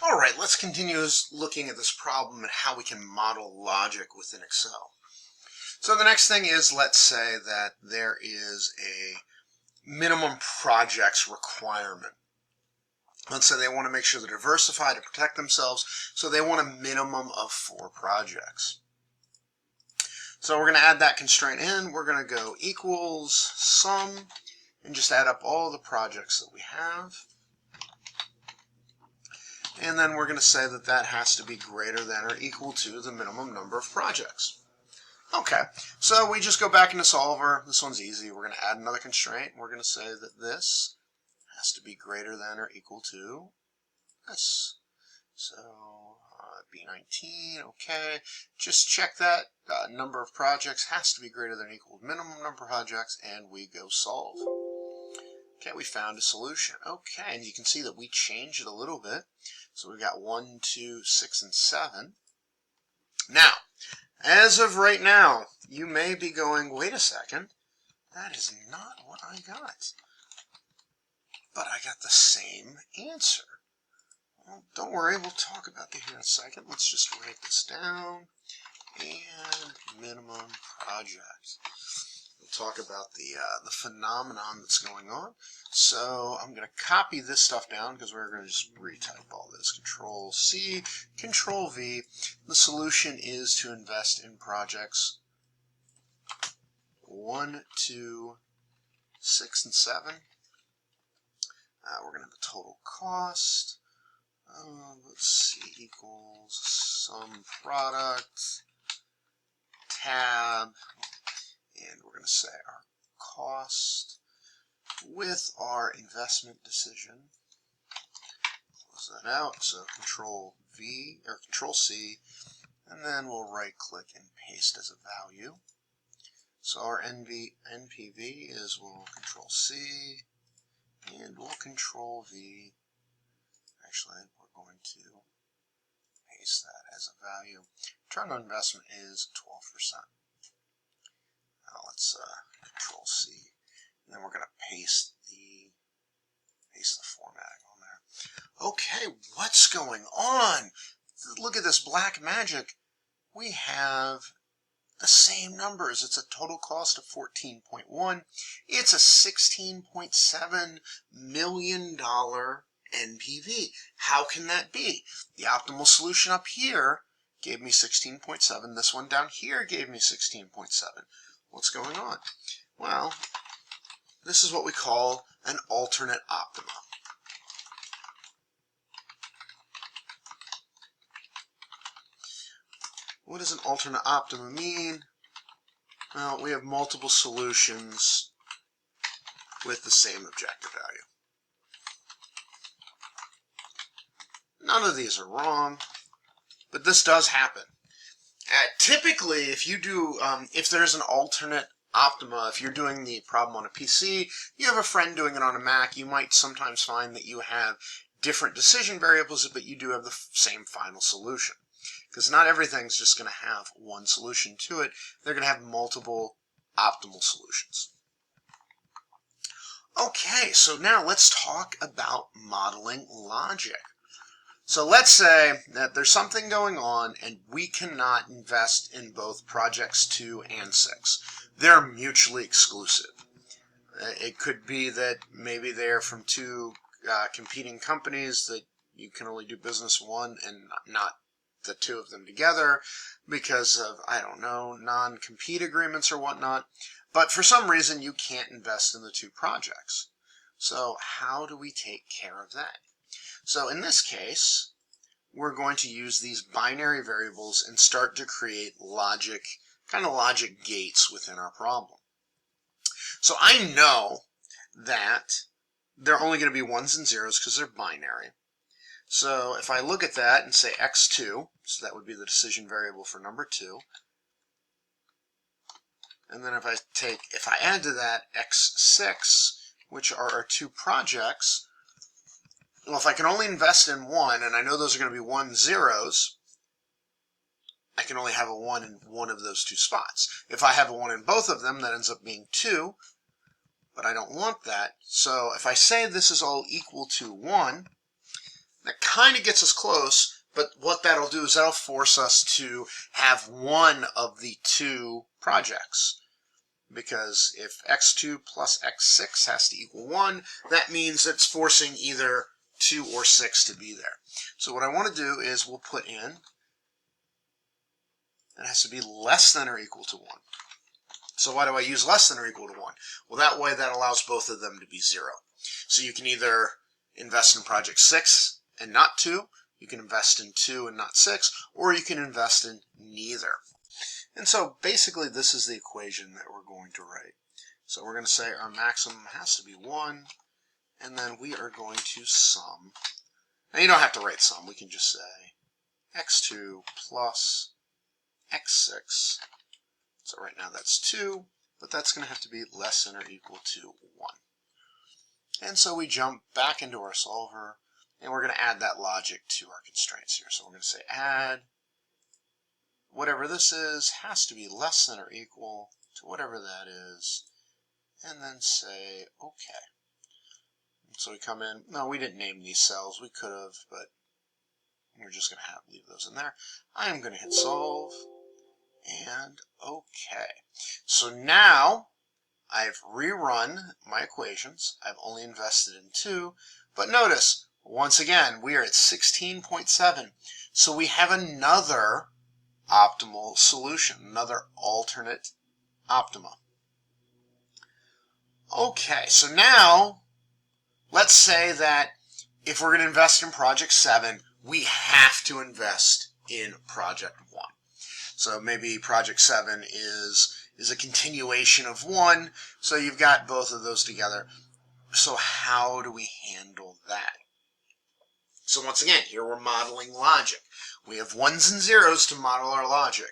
All right, let's continue looking at this problem and how we can model logic within Excel. So the next thing is, let's say that there is a minimum projects requirement. Let's say they want to make sure they're diversified to protect themselves, so they want a minimum of 4 projects. So we're going to add that constraint in. We're going to go equals sum and just add up all the projects that we have. And then we're going to say that that has to be greater than or equal to the minimum number of projects. Okay, so we just go back into Solver. This one's easy. We're going to add another constraint. We're going to say that this has to be greater than or equal to this. So B19, okay. Just check that. Number of projects has to be greater than or equal to minimum number of projects, and we go solve. Okay, we found a solution. Okay, and you can see that we changed it a little bit. So we've got 1, 2, 6, and 7. Now, as of right now, you may be going, wait a second, that is not what I got. But I got the same answer. Well, don't worry, we'll talk about that here in a second. Let's just write this down. And minimum project. We'll talk about the phenomenon that's going on. So I'm going to copy this stuff down because we're going to just retype all this. Control C, Control V. The solution is to invest in projects 1, 2, 6, and 7. We're going to have the total cost. Let's see, equals sum product, tab, and we're going to say our cost with our investment decision. Close that out, so Control V or Control C, and then we'll right click and paste as a value. So our NPV is, we'll Control C and we'll Control V. Actually, we're going to paste that as a value. Return on investment is 12%. Now let's Control C, and then we're going to paste the formatting on there. Okay, what's going on? Look at this black magic. We have the same numbers. It's a total cost of 14.1. It's a $16.7 million NPV. How can that be? The optimal solution up here gave me 16.7. This one down here gave me 16.7. What's going on? Well, this is what we call an alternate optima. What does an alternate optima mean? Well, we have multiple solutions with the same objective value. None of these are wrong, but this does happen. Typically, if you do, if there's an alternate optima, if you're doing the problem on a PC, you have a friend doing it on a Mac, you might sometimes find that you have different decision variables, but you do have the same final solution. Because not everything's just going to have one solution to it. They're going to have multiple optimal solutions. Okay, so now let's talk about modeling logic. So let's say that there's something going on and we cannot invest in both projects 2 and 6. They're mutually exclusive. It could be that maybe they're from 2 competing companies that you can only do business one and not the 2 of them together because of, I don't know, non-compete agreements or whatnot. But for some reason you can't invest in the 2 projects. So how do we take care of that? So in this case, we're going to use these binary variables and start to create logic, kind of logic gates within our problem. So I know that they're only going to be 1s and 0s because they're binary. So if I look at that and say x2, so that would be the decision variable for number 2. And then if I add to that x6, which are our 2 projects, well, if I can only invest in one, and I know those are going to be 1 zeros, I can only have a 1 in one of those 2 spots. If I have a 1 in both of them, that ends up being 2, but I don't want that. So if I say this is all equal to 1, That kind of gets us close, but what that'll do is that'll force us to have one of the two projects. Because if x2 plus x6 has to equal 1, that means it's forcing either 2 or 6 to be there. So what I want to do is we'll put in, it has to be less than or equal to 1. So why do I use less than or equal to 1? Well, that way that allows both of them to be 0. So you can either invest in project 6 and not 2, you can invest in 2 and not 6, or you can invest in neither. And so basically this is the equation that we're going to write. So we're going to say our maximum has to be 1, and then we are going to sum. Now you don't have to write sum, we can just say x2 plus x6. So right now that's 2, but that's going to have to be less than or equal to 1. And so we jump back into our solver, and we're going to add that logic to our constraints here. So we're going to say add whatever this is has to be less than or equal to whatever that is, and then say OK. And so we come in. No, we didn't name these cells. We could have, but we're just going to leave those in there. I am going to hit solve, and OK. So now I've rerun my equations. I've only invested in 2, but notice, once again, we are at 16.7. So we have another optimal solution, another alternate optima. Okay, so now let's say that if we're going to invest in project 7, we have to invest in project 1. So maybe project 7 is a continuation of 1, so you've got both of those together. So how do we handle that? So once again, here we're modeling logic. We have 1s and 0s to model our logic.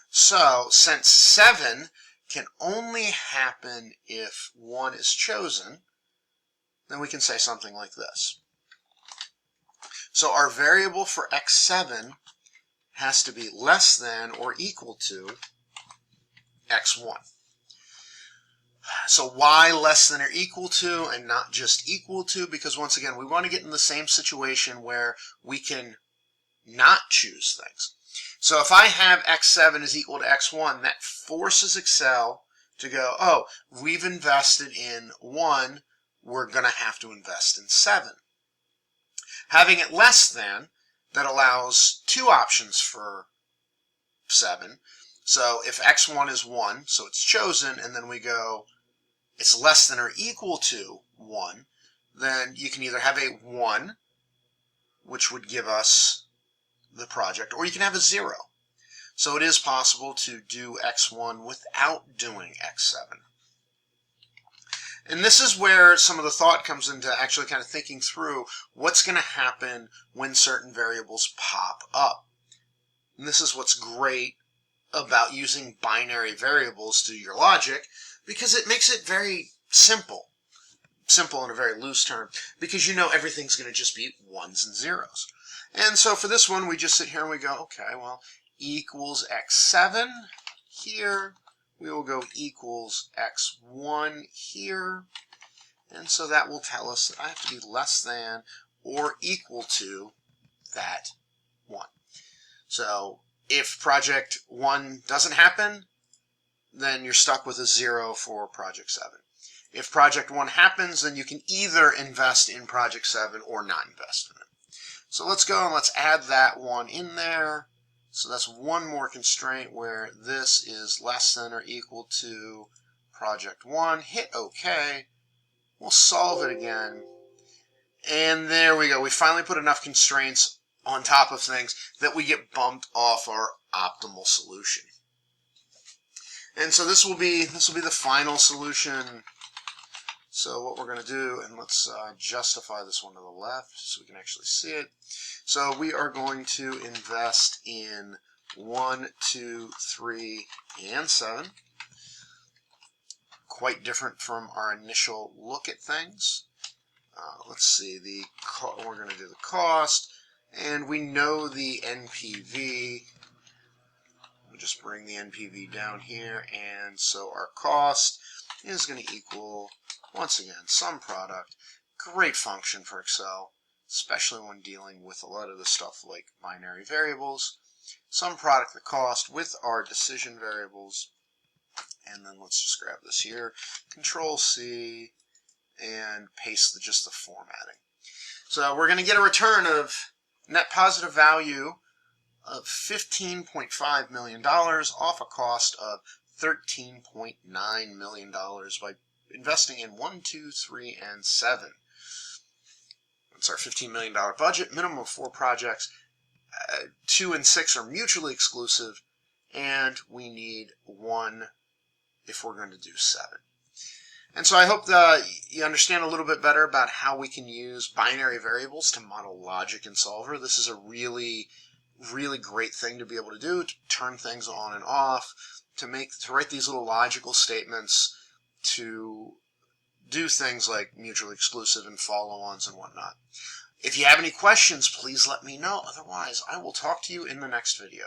So since 7 can only happen if 1 is chosen, then we can say something like this. So our variable for x7 has to be less than or equal to x1. So why less than or equal to and not just equal to? Because once again, we want to get in the same situation where we can not choose things. So if I have x7 is equal to x1, that forces Excel to go, oh, we've invested in 1, we're going to have to invest in 7. Having it less than, that allows 2 options for 7. So if x1 is 1, so it's chosen, and then we go, it's less than or equal to 1, then you can either have a 1, which would give us the project, or you can have a 0. So it is possible to do x1 without doing x7. And this is where some of the thought comes into actually kind of thinking through what's going to happen when certain variables pop up. And this is what's great about using binary variables to your logic, because it makes it very simple. Simple in a very loose term, because you know everything's going to just be 1s and 0s. And so for this one, we just sit here and we go, okay, well, equals x7 here. We will go equals x1 here. And so that will tell us that I have to be less than or equal to that 1. So if project 1 doesn't happen, then you're stuck with a 0 for project 7. If project 1 happens, then you can either invest in project 7 or not invest in it. So let's go and let's add that 1 in there. So that's one more constraint where this is less than or equal to project 1. Hit OK. We'll solve it again. And there we go. We finally put enough constraints on top of things that we get bumped off our optimal solution. And so this will be the final solution. So what we're going to do, and let's justify this one to the left so we can actually see it. So we are going to invest in 1, 2, 3, and 7. Quite different from our initial look at things. Let's see, we're going to do the cost, and we know the NPV. We'll just bring the NPV down here, and so our cost is going to equal, once again, sum product. Great function for Excel. especially when dealing with a lot of the stuff like binary variables. Sum product the cost with our decision variables. And then let's just grab this here, Control C, and paste just the formatting. So we're going to get a return of net positive value of $15.5 million off a cost of $13.9 million by investing in 1, 2, 3, and 7. That's our $15 million budget, minimum of 4 projects. 2 and 6 are mutually exclusive, and we need 1 if we're going to do 7. And so I hope that you understand a little bit better about how we can use binary variables to model logic in Solver. This is a really great thing to be able to do, to turn things on and off, to write these little logical statements, to do things like mutually exclusive and follow-ons and whatnot. If you have any questions, please let me know. Otherwise, I will talk to you in the next video.